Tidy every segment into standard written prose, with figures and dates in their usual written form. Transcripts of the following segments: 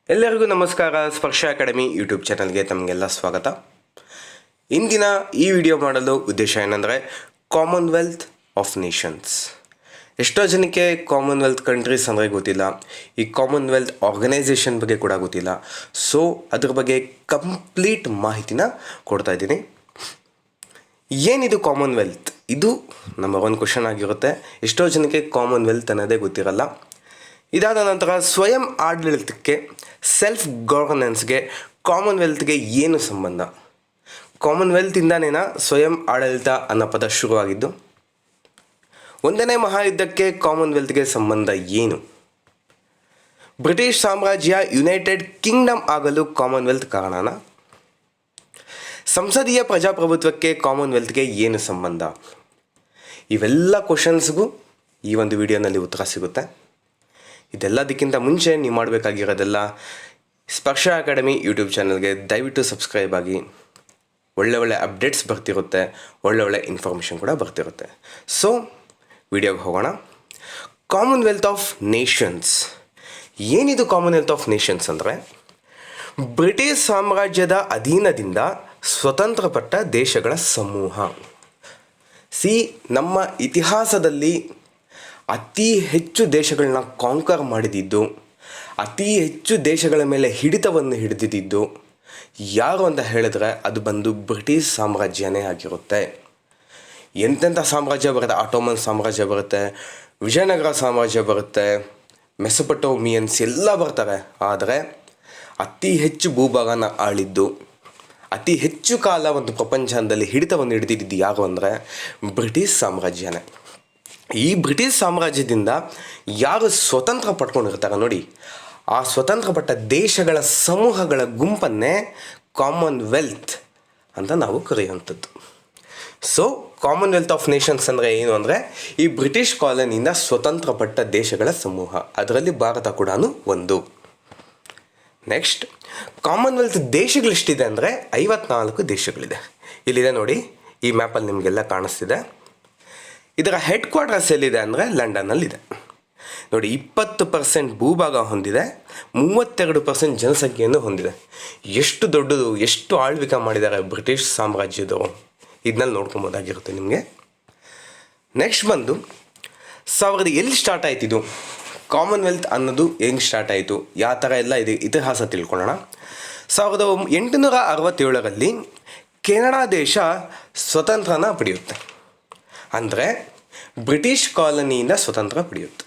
ಎಲ್ಲರಿಗೂ ನಮಸ್ಕಾರ. ಸ್ಪರ್ಶ ಅಕಾಡೆಮಿ ಯೂಟ್ಯೂಬ್ ಚಾನಲ್ಗೆ ತಮಗೆಲ್ಲ ಸ್ವಾಗತ. ಇಂದಿನ ಈ ವಿಡಿಯೋ ಮಾಡಲು ಉದ್ದೇಶ ಏನಂದರೆ ಕಾಮನ್ವೆಲ್ತ್ ಆಫ್ ನೇಷನ್ಸ್. ಎಷ್ಟೋ ಜನಕ್ಕೆ ಕಾಮನ್ವೆಲ್ತ್ ಕಂಟ್ರೀಸ್ ಅಂದರೆ ಗೊತ್ತಿಲ್ಲ, ಈ ಕಾಮನ್ವೆಲ್ತ್ ಆರ್ಗನೈಸೇಷನ್ ಬಗ್ಗೆ ಕೂಡ ಗೊತ್ತಿಲ್ಲ. ಸೊ ಅದ್ರ ಬಗ್ಗೆ ಕಂಪ್ಲೀಟ್ ಮಾಹಿತಿನ ಕೊಡ್ತಾ ಇದ್ದೀನಿ. ಏನಿದು ಕಾಮನ್ವೆಲ್ತ್? ಇದು ನಂಬರ್ 1 ಕ್ವಶನ್ ಆಗಿರುತ್ತೆ. ಎಷ್ಟೋ ಜನಕ್ಕೆ ಕಾಮನ್ವೆಲ್ತ್ ಅನ್ನೋದೇ ಗೊತ್ತಿರಲ್ಲ. ಇದಾದ ನಂತರ ಸ್ವಯಂ ಆಡಳಿತಕ್ಕೆ, ಸೆಲ್ಫ್ ಗವರ್ನೆನ್ಸ್ಗೆ ಕಾಮನ್ವೆಲ್ತ್ಗೆ ಏನು ಸಂಬಂಧ? ಕಾಮನ್ವೆಲ್ತಿಂದಾನೇನಾ ಸ್ವಯಂ ಆಡಳಿತ ಅನ್ನೋ ಪದ ಶುರುವಾಗಿದ್ದು? 1ನೇ ಮಹಾಯುದ್ಧಕ್ಕೆ ಕಾಮನ್ವೆಲ್ತ್ಗೆ ಸಂಬಂಧ ಏನು? ಬ್ರಿಟಿಷ್ ಸಾಮ್ರಾಜ್ಯ ಯುನೈಟೆಡ್ ಕಿಂಗ್ಡಮ್ ಆಗಲು ಕಾಮನ್ವೆಲ್ತ್ ಕಾರಣನಾ? ಸಂಸದೀಯ ಪ್ರಜಾಪ್ರಭುತ್ವಕ್ಕೆ ಕಾಮನ್ವೆಲ್ತ್ಗೆ ಏನು ಸಂಬಂಧ? ಇವೆಲ್ಲ ಕ್ವಶನ್ಸ್ಗೂ ಈ ಒಂದು ವಿಡಿಯೋನಲ್ಲಿ ಉತ್ತರ ಸಿಗುತ್ತೆ. ಇದೆಲ್ಲದಕ್ಕಿಂತ ಮುಂಚೆ ನೀವು ಮಾಡಬೇಕಾಗಿರೋದೆಲ್ಲ ಸ್ಪರ್ಶ ಅಕಾಡೆಮಿ ಯೂಟ್ಯೂಬ್ ಚಾನಲ್ಗೆ ದಯವಿಟ್ಟು ಸಬ್ಸ್ಕ್ರೈಬ್ ಆಗಿ. ಒಳ್ಳೆ ಅಪ್ಡೇಟ್ಸ್ ಬರ್ತಿರುತ್ತೆ, ಒಳ್ಳೆ ಇನ್ಫಾರ್ಮೇಷನ್ ಕೂಡ ಬರ್ತಿರುತ್ತೆ. ಸೊ ವಿಡಿಯೋಗೆ ಹೋಗೋಣ. Commonwealth of Nations. ಏನಿದು ಕಾಮನ್ವೆಲ್ತ್ ಆಫ್ ನೇಷನ್ಸ್ ಅಂದರೆ ಬ್ರಿಟಿಷ್ ಸಾಮ್ರಾಜ್ಯದ ಅಧೀನದಿಂದ ಸ್ವತಂತ್ರಪಟ್ಟ ದೇಶಗಳ ಸಮೂಹ. ನಮ್ಮ ಇತಿಹಾಸದಲ್ಲಿ ಅತಿ ಹೆಚ್ಚು ದೇಶಗಳನ್ನ ಕಾಂಕರ್ ಮಾಡಿದ್ದು, ಅತಿ ಹೆಚ್ಚು ದೇಶಗಳ ಮೇಲೆ ಹಿಡಿತವನ್ನು ಹಿಡಿದಿದ್ದು ಯಾರು ಅಂತ ಹೇಳಿದ್ರೆ ಅದು ಬಂದು ಬ್ರಿಟಿಷ್ ಸಾಮ್ರಾಜ್ಯನೇ ಆಗಿರುತ್ತೆ. ಎಂತೆಂಥ ಸಾಮ್ರಾಜ್ಯ ಬರುತ್ತೆ, ಆಟೋಮನ್ ಸಾಮ್ರಾಜ್ಯ ಬರುತ್ತೆ, ವಿಜಯನಗರ ಸಾಮ್ರಾಜ್ಯ ಬರುತ್ತೆ, ಮೆಸೊಪಟೋಮಿಯನ್ಸ್ ಎಲ್ಲ ಬರ್ತಾರೆ. ಆದರೆ ಅತಿ ಹೆಚ್ಚು ಭೂಭಾಗನ ಆಳಿದ್ದು, ಅತಿ ಹೆಚ್ಚು ಕಾಲ ಒಂದು ಪ್ರಪಂಚದಲ್ಲಿ ಹಿಡಿತವನ್ನು ಹಿಡಿದಿದ್ದು ಯಾರು ಅಂದರೆ ಬ್ರಿಟಿಷ್ ಸಾಮ್ರಾಜ್ಯನೇ. ಈ ಬ್ರಿಟಿಷ್ ಸಾಮ್ರಾಜ್ಯದಿಂದ ಯಾರು ಸ್ವತಂತ್ರ ಪಡ್ಕೊಂಡಿರ್ತಾರೆ ನೋಡಿ, ಆ ಸ್ವತಂತ್ರಪಟ್ಟ ದೇಶಗಳ ಸಮೂಹಗಳ ಗುಂಪನ್ನೇ ಕಾಮನ್ವೆಲ್ತ್ ಅಂತ ನಾವು ಕರೆಯುವಂಥದ್ದು. ಸೊ ಕಾಮನ್ವೆಲ್ತ್ ಆಫ್ ನೇಷನ್ಸ್ ಅಂದರೆ ಏನು ಅಂದರೆ ಈ ಬ್ರಿಟಿಷ್ ಕಾಲನಿಯಿಂದ ಸ್ವತಂತ್ರಪಟ್ಟ ದೇಶಗಳ ಸಮೂಹ, ಅದರಲ್ಲಿ ಭಾರತ ಕೂಡ ಒಂದು. ನೆಕ್ಸ್ಟ್, ಕಾಮನ್ವೆಲ್ತ್ ದೇಶಗಳೆಷ್ಟಿದೆ ಅಂದರೆ 54 ದೇಶಗಳಿದೆ. ಇಲ್ಲಿದೆ ನೋಡಿ, ಈ ಮ್ಯಾಪಲ್ಲಿ ನಿಮಗೆಲ್ಲ ಕಾಣಿಸ್ತಿದೆ. ಇದರ ಹೆಡ್ ಕ್ವಾರ್ಟರ್ಸ್ ಎಲ್ಲಿದೆ ಅಂದರೆ ಲಂಡನ್ನಲ್ಲಿದೆ ನೋಡಿ. 20% ಭೂಭಾಗ ಹೊಂದಿದೆ, 32% ಜನಸಂಖ್ಯೆಯನ್ನು ಹೊಂದಿದೆ. ಎಷ್ಟು ದೊಡ್ಡದು, ಎಷ್ಟು ಆಳ್ವಿಕೆ ಮಾಡಿದ್ದಾರೆ ಬ್ರಿಟಿಷ್ ಸಾಮ್ರಾಜ್ಯದವರು, ಇದನ್ನಲ್ಲಿ ನೋಡ್ಕೊಬೋದಾಗಿರುತ್ತೆ ನಿಮಗೆ. ನೆಕ್ಸ್ಟ್ ಬಂದು ಎಲ್ಲಿ ಸ್ಟಾರ್ಟ್ ಆಯ್ತು ಇದು ಕಾಮನ್ವೆಲ್ತ್ ಅನ್ನೋದು, ಹೆಂಗೆ ಸ್ಟಾರ್ಟ್ ಆಯಿತು, ಯಾವ ಥರ ಎಲ್ಲ ಇದೆ ಇತಿಹಾಸ ತಿಳ್ಕೊಳ್ಳೋಣ. 1867ರಲ್ಲಿ ಕೆನಡಾ ದೇಶ ಸ್ವತಂತ್ರನ ಪಡೆಯುತ್ತೆ. ಅಂದರೆ ಬ್ರಿಟಿಷ್ ಕಾಲನಿಯಿಂದ ಸ್ವತಂತ್ರ ಪಡೆಯುತ್ತೆ.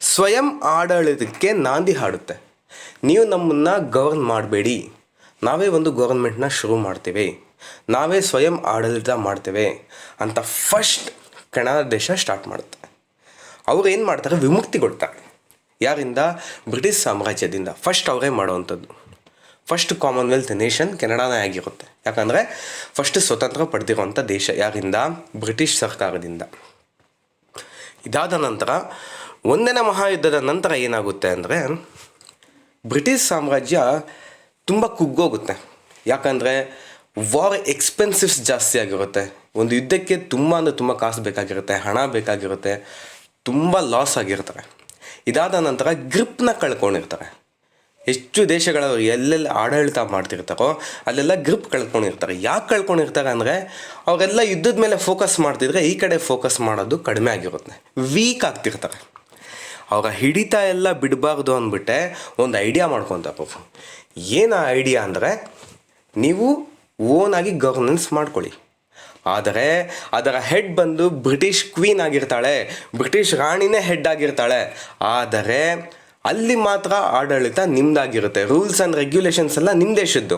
ಸ್ವಯಂ ಆಡಳಿತಕ್ಕೆ ನಾಂದಿ ಹಾಡುತ್ತೆ. ನೀವು ನಮ್ಮನ್ನು ಗವರ್ನ್ ಮಾಡಬೇಡಿ, ನಾವೇ ಒಂದು ಗೌರ್ಮೆಂಟ್ನ ಶುರು ಮಾಡ್ತೇವೆ, ನಾವೇ ಸ್ವಯಂ ಆಡಳಿತ ಮಾಡ್ತೇವೆ ಅಂತ ಫಸ್ಟ್ ಕೆನಡಾ ದೇಶ ಸ್ಟಾರ್ಟ್ ಮಾಡುತ್ತೆ. ಅವ್ರು ಏನು ಮಾಡ್ತಾರೆ, ವಿಮುಕ್ತಿಗೊಳ್ತಾರೆ. ಯಾರಿಂದ? ಬ್ರಿಟಿಷ್ ಸಾಮ್ರಾಜ್ಯದಿಂದ. ಫಸ್ಟ್ ಅವರೇ ಮಾಡುವಂಥದ್ದು. ಫಸ್ಟ್ ಕಾಮನ್ವೆಲ್ತ್ ನೇಷನ್ ಕೆನಡಾನೇ ಆಗಿರುತ್ತೆ. ಯಾಕಂದರೆ ಫಸ್ಟ್ ಸ್ವತಂತ್ರ ಪಡೆದಿರುವಂಥ ದೇಶ ಯಾರಿಂದ? ಬ್ರಿಟಿಷ್ ಸರ್ಕಾರದಿಂದ. ಇದಾದ ನಂತರ 1ನೇ ಮಹಾಯುದ್ಧದ ನಂತರ ಏನಾಗುತ್ತೆ ಅಂದರೆ ಬ್ರಿಟಿಷ್ ಸಾಮ್ರಾಜ್ಯ ತುಂಬ ಕುಗ್ಗೋಗುತ್ತೆ. ಯಾಕಂದರೆ ವಾರ್ ಎಕ್ಸ್ಪೆನ್ಸಿವ್ಸ್ ಜಾಸ್ತಿ ಆಗಿರುತ್ತೆ. ಒಂದು ಯುದ್ಧಕ್ಕೆ ತುಂಬ ಕಾಸು ಬೇಕಾಗಿರುತ್ತೆ, ಹಣ ಬೇಕಾಗಿರುತ್ತೆ, ತುಂಬ ಲಾಸ್ ಆಗಿರ್ತಾರೆ. ಇದಾದ ನಂತರ ಗ್ರಿಪ್ನ ಕಳ್ಕೊಂಡಿರ್ತಾರೆ. ಹೆಚ್ಚು ದೇಶಗಳವರು ಎಲ್ಲೆಲ್ಲ ಆಡಳಿತ ಮಾಡ್ತಿರ್ತಾರೋ ಅಲ್ಲೆಲ್ಲ ಗ್ರಿಪ್ ಕಳ್ಕೊಂಡಿರ್ತಾರೆ. ಯಾಕೆ ಕಳ್ಕೊಂಡಿರ್ತಾರೆ ಅಂದರೆ ಅವರೆಲ್ಲ ಯುದ್ಧದ ಮೇಲೆ ಫೋಕಸ್ ಮಾಡ್ತಿದ್ರೆ ಈ ಕಡೆ ಫೋಕಸ್ ಮಾಡೋದು ಕಡಿಮೆ ಆಗಿರುತ್ತೆ, ವೀಕ್ ಆಗ್ತಿರ್ತಾರೆ. ಅವರ ಹಿಡಿತ ಎಲ್ಲ ಬಿಡಬಾರ್ದು ಅಂದ್ಬಿಟ್ಟೆ ಒಂದು ಐಡಿಯಾ ಮಾಡ್ಕೊತಾರೆ. ಏನು ಐಡಿಯಾ ಅಂದರೆ, ನೀವು ಓನಾಗಿ ಗವರ್ನೆನ್ಸ್ ಮಾಡ್ಕೊಳ್ಳಿ, ಆದರೆ ಅದರ ಹೆಡ್ ಬಂದು ಬ್ರಿಟಿಷ್ ಕ್ವೀನ್ ಆಗಿರ್ತಾಳೆ, ಬ್ರಿಟಿಷ್ ರಾಣಿನೇ ಹೆಡ್ ಆಗಿರ್ತಾಳೆ. ಆದರೆ ಅಲ್ಲಿ ಮಾತ್ರ ಆಡಳಿತ ನಿಮ್ಮದಾಗಿರುತ್ತೆ, ರೂಲ್ಸ್ ಆ್ಯಂಡ್ ರೆಗ್ಯುಲೇಷನ್ಸ್ ಎಲ್ಲ ನಿಮ್ಮ ದೇಶದ್ದು.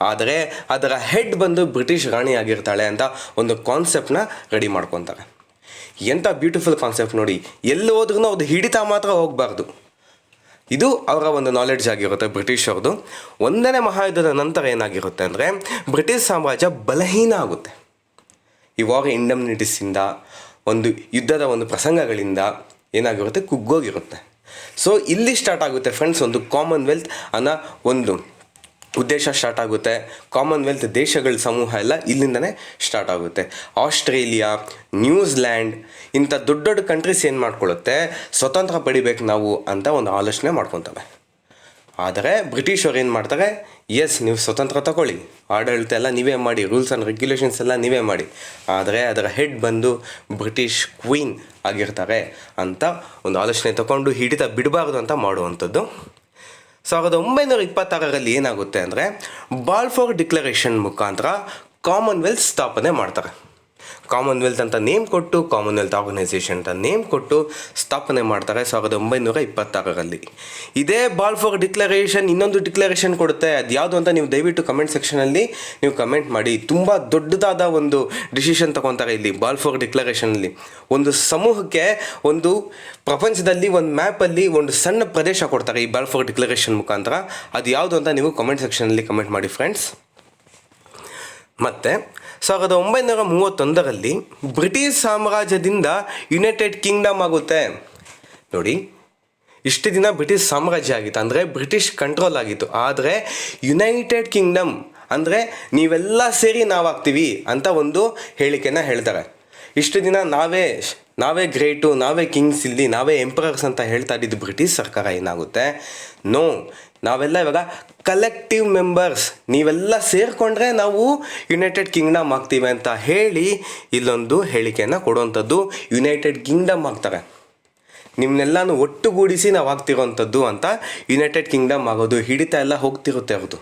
ಆದರೆ ಅದರ ಹೆಡ್ ಬಂದು ಬ್ರಿಟಿಷ್ ರಾಣಿ ಆಗಿರ್ತಾಳೆ ಅಂತ ಒಂದು ಕಾನ್ಸೆಪ್ಟನ್ನ ರೆಡಿ ಮಾಡ್ಕೊತಾರೆ. ಎಂಥ ಬ್ಯೂಟಿಫುಲ್ ಕಾನ್ಸೆಪ್ಟ್ ನೋಡಿ. ಎಲ್ಲಿ ಹೋದ್ರೂ ಅದು ಹಿಡಿತ ಮಾತ್ರ ಹೋಗಬಾರ್ದು. ಇದು ಅವರ ಒಂದು ನಾಲೆಡ್ಜ್ ಆಗಿರುತ್ತೆ ಬ್ರಿಟಿಷ್ ಅವ್ರದ್ದು. 1ನೇ ಮಹಾಯುದ್ಧದ ನಂತರ ಏನಾಗಿರುತ್ತೆ ಅಂದರೆ ಬ್ರಿಟಿಷ್ ಸಾಮ್ರಾಜ್ಯ ಬಲಹೀನ ಆಗುತ್ತೆ. ಈ ವಾರ್ ಇಂಡಮ್ನಿಟೀಸಿಂದ, ಒಂದು ಯುದ್ಧದ ಒಂದು ಪ್ರಸಂಗಗಳಿಂದ ಏನಾಗಿರುತ್ತೆ, ಕುಗ್ಗೋಗಿರುತ್ತೆ. ಸೊ ಇಲ್ಲಿ ಸ್ಟಾರ್ಟ್ ಆಗುತ್ತೆ ಫ್ರೆಂಡ್ಸ್, ಒಂದು ಕಾಮನ್ವೆಲ್ತ್ ಅನ್ನೋ ಒಂದು ಉದ್ದೇಶ ಸ್ಟಾರ್ಟ್ ಆಗುತ್ತೆ. ಕಾಮನ್ವೆಲ್ತ್ ದೇಶಗಳ ಸಮೂಹ ಎಲ್ಲ ಇಲ್ಲಿಂದನೇ ಸ್ಟಾರ್ಟ್ ಆಗುತ್ತೆ. ಆಸ್ಟ್ರೇಲಿಯಾ, ನ್ಯೂಜಿಲ್ಯಾಂಡ್ ಇಂಥ ದೊಡ್ಡ ದೊಡ್ಡ ಕಂಟ್ರೀಸ್ ಏನು ಮಾಡ್ಕೊಳ್ಳುತ್ತೆ, ಸ್ವತಂತ್ರ ಪಡಿಬೇಕು ನಾವು ಅಂತ ಒಂದು ಆಲೋಚನೆ ಮಾಡ್ಕೊತವೆ. ಆದರೆ ಬ್ರಿಟಿಷ್ ಅವ್ರು ಏನು ಮಾಡ್ತಾರೆ, ಎಸ್ ನೀವು ಸ್ವತಂತ್ರ ತಗೊಳ್ಳಿ, ಆಡಳಿತ ಎಲ್ಲ ನೀವೇ ಮಾಡಿ, ರೂಲ್ಸ್ ಆ್ಯಂಡ್ ರೆಗ್ಯುಲೇಷನ್ಸ್ ಎಲ್ಲ ನೀವೇ ಮಾಡಿ, ಆದರೆ ಅದರ ಹೆಡ್ ಬಂದು ಬ್ರಿಟಿಷ್ ಕ್ವೀನ್ ಆಗಿರ್ತಾರೆ ಅಂತ ಒಂದು ಆಲೋಚನೆ ತಗೊಂಡು ಹಿಡಿತ ಬಿಡಬಾರ್ದು ಅಂತ ಮಾಡುವಂಥದ್ದು. 1926ರಲ್ಲಿ ಏನಾಗುತ್ತೆ ಅಂದರೆ ಬಾಲ್ಫೋರ್ ಡಿಕ್ಲರೇಷನ್ ಮುಖಾಂತರ ಕಾಮನ್ವೆಲ್ತ್ ಸ್ಥಾಪನೆ ಮಾಡ್ತಾರೆ. ಕಾಮನ್ವೆಲ್ತ್ ಅಂತ ನೇಮ್ ಕೊಟ್ಟು, ಕಾಮನ್ವೆಲ್ತ್ ಆರ್ಗನೈಸೇಷನ್ ಅಂತ ನೇಮ್ ಕೊಟ್ಟು ಸ್ಥಾಪನೆ ಮಾಡ್ತಾರೆ 1926ರಲ್ಲಿ. ಇದೇ ಬಾಲ್ಫೋರ್ ಡಿಕ್ಲರೇಷನ್ ಇನ್ನೊಂದು ಡಿಕ್ಲರೇಷನ್ ಕೊಡುತ್ತೆ. ಅದು ಯಾವುದು ಅಂತ ನೀವು ದಯವಿಟ್ಟು ಕಮೆಂಟ್ ಸೆಕ್ಷನಲ್ಲಿ ನೀವು ಕಮೆಂಟ್ ಮಾಡಿ. ತುಂಬ ದೊಡ್ಡದಾದ ಒಂದು ಡಿಸಿಷನ್ ತಗೊತಾರೆ ಇಲ್ಲಿ ಬಾಲ್ಫೋರ್ ಡಿಕ್ಲರೇಷನಲ್ಲಿ. ಒಂದು ಸಮೂಹಕ್ಕೆ ಒಂದು ಪ್ರಪಂಚದಲ್ಲಿ ಒಂದು ಮ್ಯಾಪಲ್ಲಿ ಒಂದು ಸಣ್ಣ ಪ್ರದೇಶ ಕೊಡ್ತಾರೆ ಈ ಬಾಲ್ಫೋರ್ ಡಿಕ್ಲರೇಷನ್ ಮುಖಾಂತರ. ಅದು ಯಾವುದು ಅಂತ ನೀವು ಕಮೆಂಟ್ ಸೆಕ್ಷನಲ್ಲಿ ಕಮೆಂಟ್ ಮಾಡಿ ಫ್ರೆಂಡ್ಸ್. ಮತ್ತು 1931ರಲ್ಲಿ ಬ್ರಿಟಿಷ್ ಸಾಮ್ರಾಜ್ಯದಿಂದ ಯುನೈಟೆಡ್ ಕಿಂಗ್ಡಮ್ ಆಗುತ್ತೆ. ನೋಡಿ, ಇಷ್ಟು ದಿನ ಬ್ರಿಟಿಷ್ ಸಾಮ್ರಾಜ್ಯ ಆಗಿತ್ತು, ಅಂದರೆ ಬ್ರಿಟಿಷ್ ಕಂಟ್ರೋಲ್ ಆಗಿತ್ತು. ಆದರೆ ಯುನೈಟೆಡ್ ಕಿಂಗ್ಡಮ್ ಅಂದರೆ ನೀವೆಲ್ಲ ಸೇರಿ ನಾವಾಗ್ತೀವಿ ಅಂತ ಒಂದು ಹೇಳಿಕೆನ ಹೇಳ್ತಾರೆ. ಇಷ್ಟು ದಿನ ನಾವೇ ಗ್ರೇಟು, ನಾವೇ ಕಿಂಗ್ಸ್, ಇಲ್ಲಿ ನಾವೇ ಎಂಪರರ್ಸ್ ಅಂತ ಹೇಳ್ತಾ ಇದ್ದಿದ್ದು ಬ್ರಿಟಿಷ್ ಸರ್ಕಾರ ಏನಾಗುತ್ತೆ, ನೋ, ನಾವೆಲ್ಲ ಇವಾಗ ಕಲೆಕ್ಟಿವ್ ಮೆಂಬರ್ಸ್, ನೀವೆಲ್ಲ ಸೇರಿಕೊಂಡ್ರೆ ನಾವು ಯುನೈಟೆಡ್ ಕಿಂಗ್ಡಮ್ ಆಗ್ತೀವಿ ಅಂತ ಹೇಳಿ ಇಲ್ಲೊಂದು ಹೇಳಿಕೆಯನ್ನು ಕೊಡುವಂಥದ್ದು. ಯುನೈಟೆಡ್ ಕಿಂಗ್ಡಮ್ ಆಗ್ತಾರೆ, ನಿಮ್ಮನ್ನೆಲ್ಲನೂ ಒಟ್ಟುಗೂಡಿಸಿ ನಾವು ಆಗ್ತಿರೋವಂಥದ್ದು ಅಂತ ಯುನೈಟೆಡ್ ಕಿಂಗ್ಡಮ್ ಆಗೋದು. ಹಿಡಿತ ಎಲ್ಲ ಹೋಗ್ತಿರುತ್ತೆ ಅವ್ರದ್ದು.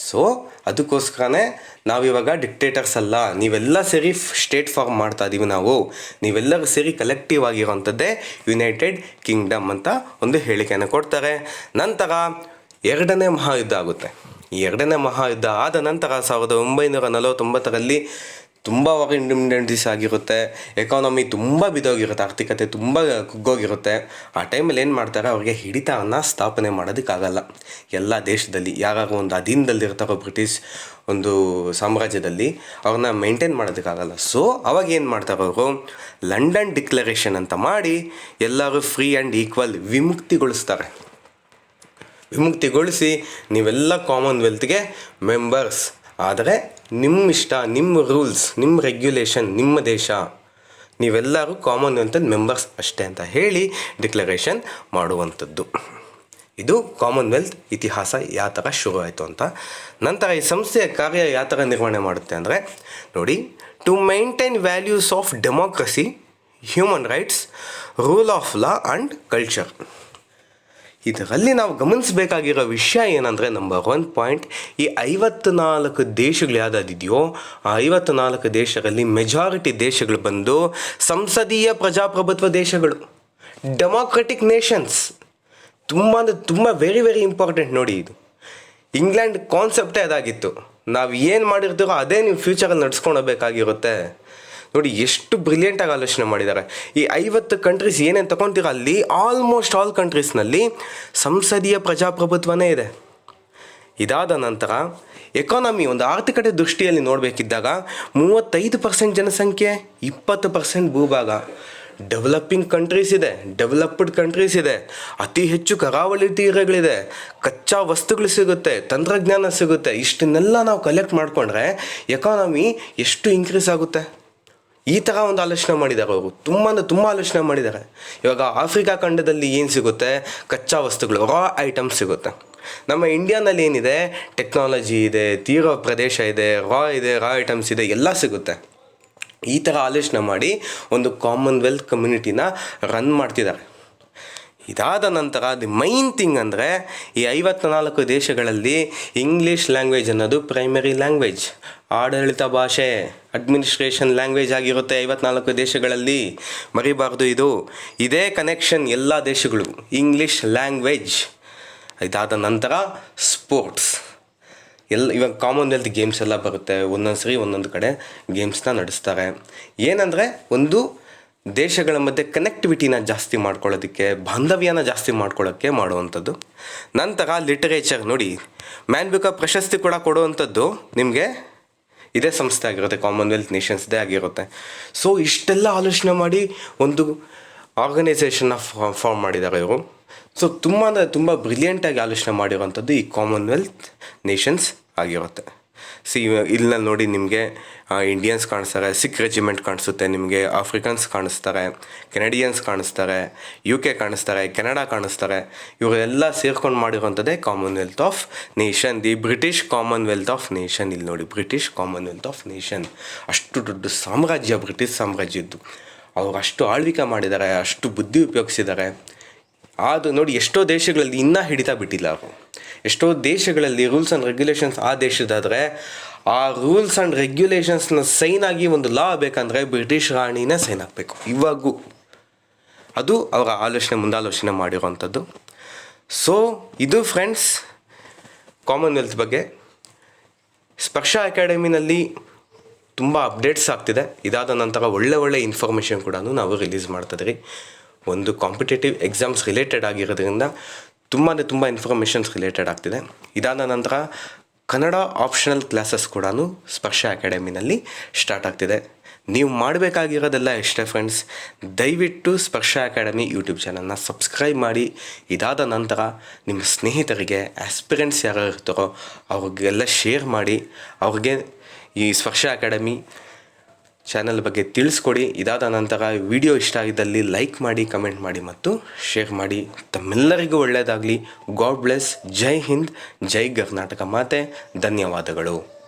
ಸೊ ಅದಕ್ಕೋಸ್ಕರನೇ ನಾವಿವಾಗ ಡಿಕ್ಟೇಟರ್ಸ್ ಅಲ್ಲ, ನೀವೆಲ್ಲ ಸೇರಿ ಸ್ಟೇಟ್ ಫಾರ್ಮ್ ಮಾಡ್ತಾ ಇದ್ದೀವಿ ನಾವು, ನೀವೆಲ್ಲರೂ ಸೇರಿ ಕಲೆಕ್ಟಿವ್ ಆಗಿರೋವಂಥದ್ದೇ ಯುನೈಟೆಡ್ ಕಿಂಗ್ಡಮ್ ಅಂತ ಒಂದು ಹೇಳಿಕೆಯನ್ನು ಕೊಡ್ತಾರೆ. ನಂತರ 2ನೇ ಮಹಾಯುದ್ಧ ಆಗುತ್ತೆ. ಈ 2ನೇ ಮಹಾಯುದ್ಧ ಆದ ನಂತರ 1949ರಲ್ಲಿ ತುಂಬ ಇಂಡಿಪೆಂಡೆನ್ಸ್ ಆಗಿರುತ್ತೆ. ಎಕಾನಮಿ ತುಂಬ ಬಿದ್ದೋಗಿರುತ್ತೆ, ಆರ್ಥಿಕತೆ ತುಂಬ ಕುಗ್ಗೋಗಿರುತ್ತೆ. ಆ ಟೈಮಲ್ಲಿ ಏನು ಮಾಡ್ತಾರೆ, ಅವ್ರಿಗೆ ಹಿಡಿತವನ್ನು ಸ್ಥಾಪನೆ ಮಾಡೋದಕ್ಕಾಗಲ್ಲ. ಎಲ್ಲ ದೇಶದಲ್ಲಿ ಯಾರು ಒಂದು ಅಧೀನದಲ್ಲಿರ್ತಾರೋ ಬ್ರಿಟಿಷ್ ಒಂದು ಸಾಮ್ರಾಜ್ಯದಲ್ಲಿ ಅವ್ರನ್ನ ಮೇಂಟೈನ್ ಮಾಡೋದಕ್ಕಾಗಲ್ಲ. ಸೊ ಅವಾಗ ಏನು ಮಾಡ್ತಾರೆ ಅವರು, ಲಂಡನ್ ಡಿಕ್ಲರೇಷನ್ ಅಂತ ಮಾಡಿ ಎಲ್ಲರೂ ಫ್ರೀ ಆ್ಯಂಡ್ ಈಕ್ವಲ್ ವಿಮುಕ್ತಿಗೊಳಿಸ್ತಾರೆ. ವಿಮುಕ್ತಿಗೊಳಿಸಿ ನೀವೆಲ್ಲ ಕಾಮನ್ವೆಲ್ತ್ಗೆ ಮೆಂಬರ್ಸ್, ಆದರೆ ನಿಮ್ಮ ಇಷ್ಟ, ನಿಮ್ಮ ರೂಲ್ಸ್, ನಿಮ್ಮ ರೆಗ್ಯುಲೇಷನ್, ನಿಮ್ಮ ದೇಶ, ನೀವೆಲ್ಲರೂ ಕಾಮನ್ವೆಲ್ತ್ ಮೆಂಬರ್ಸ್ ಅಷ್ಟೇ ಅಂತ ಹೇಳಿ ಡಿಕ್ಲರೇಷನ್ ಮಾಡುವಂಥದ್ದು. ಇದು ಕಾಮನ್ವೆಲ್ತ್ ಇತಿಹಾಸ ಯಾವ ಥರ ಶುರು ಆಯಿತು ಅಂತ. ನಂತರ ಈ ಸಂಸ್ಥೆಯ ಕಾರ್ಯ ಯಾವ ಥರ ನಿರ್ವಹಣೆ ಮಾಡುತ್ತೆ ಅಂದರೆ ನೋಡಿ, to maintain values of democracy, human rights, rule of law and culture. ಇದರಲ್ಲಿ ನಾವು ಗಮನಿಸಬೇಕಾಗಿರೋ ವಿಷಯ ಏನಂದರೆ, ನಂಬರ್ 1 ಪಾಯಿಂಟ್, ಈ 54 ದೇಶಗಳು ಯಾವುದಿದೆಯೋ ಆ 54 ದೇಶಗಳಲ್ಲಿ ಮೆಜಾರಿಟಿ ದೇಶಗಳು ಬಂದು ಸಂಸದೀಯ ಪ್ರಜಾಪ್ರಭುತ್ವ ದೇಶಗಳು, ಡೆಮೋಕ್ರೆಟಿಕ್ ನೇಷನ್ಸ್. ತುಂಬ ವೆರಿ ವೆರಿ ಇಂಪಾರ್ಟೆಂಟ್ ನೋಡಿ. ಇದು ಇಂಗ್ಲೆಂಡ್ ಕಾನ್ಸೆಪ್ಟೇ ಅದಾಗಿತ್ತು, ನಾವು ಏನು ಮಾಡಿರ್ತೀರೋ ಅದೇ ನೀವು ಫ್ಯೂಚರಲ್ಲಿ ನಡ್ಸ್ಕೊಂಡು ಹೋಗ್ಬೇಕಾಗಿರುತ್ತೆ. ನೋಡಿ ಎಷ್ಟು ಬ್ರಿಲಿಯಂಟಾಗಿ ಆಲೋಚನೆ ಮಾಡಿದ್ದಾರೆ. ಈ 50 ಕಂಟ್ರೀಸ್ ಏನೇನು ತಗೊತೀರೋ ಅಲ್ಲಿ ಆಲ್ಮೋಸ್ಟ್ ಆಲ್ ಕಂಟ್ರೀಸ್ನಲ್ಲಿ ಸಂಸದೀಯ ಪ್ರಜಾಪ್ರಭುತ್ವನೇ ಇದೆ. ಇದಾದ ನಂತರ ಎಕಾನಮಿ, ಒಂದು ಆರ್ಥಿಕತೆ ದೃಷ್ಟಿಯಲ್ಲಿ ನೋಡಬೇಕಿದ್ದಾಗ 35% ಜನಸಂಖ್ಯೆ, 20% ಭೂಭಾಗ. ಡೆವಲಪಿಂಗ್ ಕಂಟ್ರೀಸ್ ಇದೆ, ಡೆವಲಪ್ಡ್ ಕಂಟ್ರೀಸ್ ಇದೆ, ಅತಿ ಹೆಚ್ಚು ಕರಾವಳಿ ತೀರಗಳಿದೆ, ಕಚ್ಚಾ ವಸ್ತುಗಳು ಸಿಗುತ್ತೆ, ತಂತ್ರಜ್ಞಾನ ಸಿಗುತ್ತೆ. ಇಷ್ಟನ್ನೆಲ್ಲ ನಾವು ಕಲೆಕ್ಟ್ ಮಾಡಿಕೊಂಡ್ರೆ ಎಕಾನಮಿ ಎಷ್ಟು ಇನ್ಕ್ರೀಸ್ ಆಗುತ್ತೆ. ಈ ಥರ ಒಂದು ಆಲೋಚನೆ ಮಾಡಿದ್ದಾರೆ ಅವರು, ತುಂಬ ಆಲೋಚನೆ ಮಾಡಿದ್ದಾರೆ. ಇವಾಗ ಆಫ್ರಿಕಾ ಖಂಡದಲ್ಲಿ ಏನು ಸಿಗುತ್ತೆ, ಕಚ್ಚಾ ವಸ್ತುಗಳು, ರಾ ಐಟಮ್ಸ್ ಸಿಗುತ್ತೆ. ನಮ್ಮ ಇಂಡಿಯಾನಲ್ಲಿ ಏನಿದೆ, ಟೆಕ್ನಾಲಜಿ ಇದೆ, ತೀರ ಪ್ರದೇಶ ಇದೆ, ರಾ ಐಟಮ್ಸ್ ಇದೆ, ಎಲ್ಲ ಸಿಗುತ್ತೆ. ಈ ಥರ ಆಲೋಚನೆ ಮಾಡಿ ಒಂದು ಕಾಮನ್ವೆಲ್ತ್ ಕಮ್ಯುನಿಟಿನ ರನ್ ಮಾಡ್ತಿದ್ದಾರೆ. ಇದಾದ ನಂತರ ದಿ ಮೈನ್ ಥಿಂಗ್ ಅಂದರೆ ಈ 54 ದೇಶಗಳಲ್ಲಿ ಇಂಗ್ಲೀಷ್ ಲ್ಯಾಂಗ್ವೇಜ್ ಅನ್ನೋದು ಪ್ರೈಮರಿ ಲ್ಯಾಂಗ್ವೇಜ್, ಆಡಳಿತ ಭಾಷೆ, ಅಡ್ಮಿನಿಸ್ಟ್ರೇಷನ್ ಲ್ಯಾಂಗ್ವೇಜ್ ಆಗಿರುತ್ತೆ 54 ದೇಶಗಳಲ್ಲಿ. ಮರಿಬಾರ್ದು ಇದು. ಇದೇ ಕನೆಕ್ಷನ್ ಎಲ್ಲ ದೇಶಗಳು, ಇಂಗ್ಲೀಷ್ ಲ್ಯಾಂಗ್ವೇಜ್. ಇದಾದ ನಂತರ ಸ್ಪೋರ್ಟ್ಸ್ ಇವಾಗ ಕಾಮನ್ವೆಲ್ತ್ ಗೇಮ್ಸ್ ಎಲ್ಲ ಬರುತ್ತೆ. ಒಂದೊಂದು ಕಡೆ ಗೇಮ್ಸ್ನ ನಡೆಸ್ತಾರೆ. ಏನಂದರೆ ಒಂದು ದೇಶಗಳ ಮಧ್ಯೆ ಕನೆಕ್ಟಿವಿಟಿನ ಜಾಸ್ತಿ ಮಾಡ್ಕೊಳ್ಳೋದಕ್ಕೆ, ಬಾಂಧವ್ಯನ ಜಾಸ್ತಿ ಮಾಡ್ಕೊಳ್ಳೋಕ್ಕೆ ಮಾಡುವಂಥದ್ದು. ನಂತರ ಲಿಟರೇಚರ್ ನೋಡಿ, ಮ್ಯಾನ್ ಬುಕ್ ಪ್ರಶಸ್ತಿ ಕೂಡ ಕೊಡುವಂಥದ್ದು ನಿಮಗೆ ಇದೇ ಸಂಸ್ಥೆ ಆಗಿರುತ್ತೆ, ಕಾಮನ್ವೆಲ್ತ್ ನೇಷನ್ಸ್ದೇ ಆಗಿರುತ್ತೆ. ಸೊ ಇಷ್ಟೆಲ್ಲ ಆಲೋಚನೆ ಮಾಡಿ ಒಂದು ಆರ್ಗನೈಸೇಷನ್ನ ಫಾರ್ಮ್ ಮಾಡಿದ್ದಾರೆ ಇವರು. ಸೊ ತುಂಬ ಬ್ರಿಲಿಯಂಟಾಗಿ ಆಲೋಚನೆ ಮಾಡಿರೋವಂಥದ್ದು ಈ ಕಾಮನ್ವೆಲ್ತ್ ನೇಷನ್ಸ್ ಆಗಿರುತ್ತೆ. ಇಲ್ಲಿ ನೋಡಿ ನಿಮಗೆ ಇಂಡಿಯನ್ಸ್ ಕಾಣಿಸ್ತಾರೆ, ಸಿಖ್ ರೆಜಿಮೆಂಟ್ ಕಾಣಿಸುತ್ತೆ, ನಿಮಗೆ ಆಫ್ರಿಕನ್ಸ್ ಕಾಣಿಸ್ತಾರೆ, ಕೆನಡಿಯನ್ಸ್ ಕಾಣಿಸ್ತಾರೆ, UK ಕಾಣಿಸ್ತಾರೆ, ಕೆನಡಾ ಕಾಣಿಸ್ತಾರೆ. ಇವರೆಲ್ಲ ಸೇರ್ಕೊಂಡು ಮಾಡಿರುವಂಥದ್ದೇ Commonwealth of nation, the British Commonwealth of nation. ಇಲ್ಲಿ ನೋಡಿ, ಬ್ರಿಟಿಷ್ ಕಾಮನ್ವೆಲ್ತ್ ಆಫ್ ನೇಷನ್. ಅಷ್ಟು ದೊಡ್ಡ ಸಾಮ್ರಾಜ್ಯ ಬ್ರಿಟಿಷ್ ಸಾಮ್ರಾಜ್ಯದ್ದು. ಅವರು ಅಷ್ಟು ಆಳ್ವಿಕೆ ಮಾಡಿದ್ದಾರೆ, ಅಷ್ಟು ಬುದ್ಧಿ ಉಪಯೋಗಿಸಿದ್ದಾರೆ. ಅದು ನೋಡಿ, ಎಷ್ಟೋ ದೇಶಗಳಲ್ಲಿ ಇನ್ನೂ ಹಿಡಿತಾ ಬಿಟ್ಟಿಲ್ಲ ಅವರು. ಎಷ್ಟೋ ದೇಶಗಳಲ್ಲಿ ರೂಲ್ಸ್ ಆ್ಯಂಡ್ ರೆಗ್ಯುಲೇಷನ್ಸ್ ಆ ದೇಶದಾದರೆ ಆ ರೂಲ್ಸ್ ಆ್ಯಂಡ್ ರೆಗ್ಯುಲೇಷನ್ಸ್ನ ಸೈನ್ ಆಗಿ ಒಂದು ಲಾ ಬೇಕಂದರೆ ಬ್ರಿಟಿಷ್ ರಾಣಿನೇ ಸೈನ್ ಆಗಬೇಕು ಇವಾಗೂ. ಅದು ಅವರ ಮುಂದಾಲೋಚನೆ ಮಾಡಿರುವಂಥದ್ದು. ಸೊ ಇದು ಫ್ರೆಂಡ್ಸ್ ಕಾಮನ್ವೆಲ್ತ್ ಬಗ್ಗೆ. ಸ್ಪರ್ಶ ಅಕಾಡೆಮಿನಲ್ಲಿ ತುಂಬ ಅಪ್ಡೇಟ್ಸ್ ಆಗ್ತಿದೆ. ಇದಾದ ನಂತರ ಒಳ್ಳೆ ಇನ್ಫಾರ್ಮೇಷನ್ ಕೂಡ ನಾವು ರಿಲೀಸ್ ಮಾಡ್ತಿದ್ರಿ. ಒಂದು ಕಾಂಪಿಟೇಟಿವ್ ಎಕ್ಸಾಮ್ಸ್ ರಿಲೇಟೆಡ್ ಆಗಿರೋದ್ರಿಂದ ತುಂಬ ಇನ್ಫಾರ್ಮೇಷನ್ಸ್ ರಿಲೇಟೆಡ್ ಆಗ್ತಿದೆ. ಇದಾದ ನಂತರ ಕನ್ನಡ ಆಪ್ಷನಲ್ ಕ್ಲಾಸಸ್ ಕೂಡ ಸ್ಪರ್ಶ ಅಕಾಡೆಮಿನಲ್ಲಿ ಸ್ಟಾರ್ಟ್ ಆಗ್ತಿದೆ. ನೀವು ಮಾಡಬೇಕಾಗಿರೋದೆಲ್ಲ ಇಷ್ಟೇ ಫ್ರೆಂಡ್ಸ್, ದಯವಿಟ್ಟು ಸ್ಪರ್ಶ ಅಕಾಡೆಮಿ ಯೂಟ್ಯೂಬ್ ಚಾನಲ್ನ ಸಬ್ಸ್ಕ್ರೈಬ್ ಮಾಡಿ. ಇದಾದ ನಂತರ ನಿಮ್ಮ ಸ್ನೇಹಿತರಿಗೆ ಆಸ್ಪಿರೆಂಟ್ಸ್ ಯಾರು ಇರ್ತಾರೋ ಅವ್ರಿಗೆಲ್ಲ ಶೇರ್ ಮಾಡಿ, ಅವ್ರಿಗೆ ಈ ಸ್ಪರ್ಶ ಅಕಾಡೆಮಿ ಚಾನಲ್ ಬಗ್ಗೆ ತಿಳಿಸ್ಕೊಡಿ. ಇದಾದ ನಂತರ ವಿಡಿಯೋ ಇಷ್ಟ ಆಗಿದ್ದಲ್ಲಿ ಲೈಕ್ ಮಾಡಿ, ಕಮೆಂಟ್ ಮಾಡಿ ಮತ್ತು ಶೇರ್ ಮಾಡಿ. ತಮ್ಮೆಲ್ಲರಿಗೂ ಒಳ್ಳೆಯದಾಗಲಿ. God bless. ಜೈ ಹಿಂದ್, ಜೈ ಕರ್ನಾಟಕ ಮಾತೆ. ಧನ್ಯವಾದಗಳು.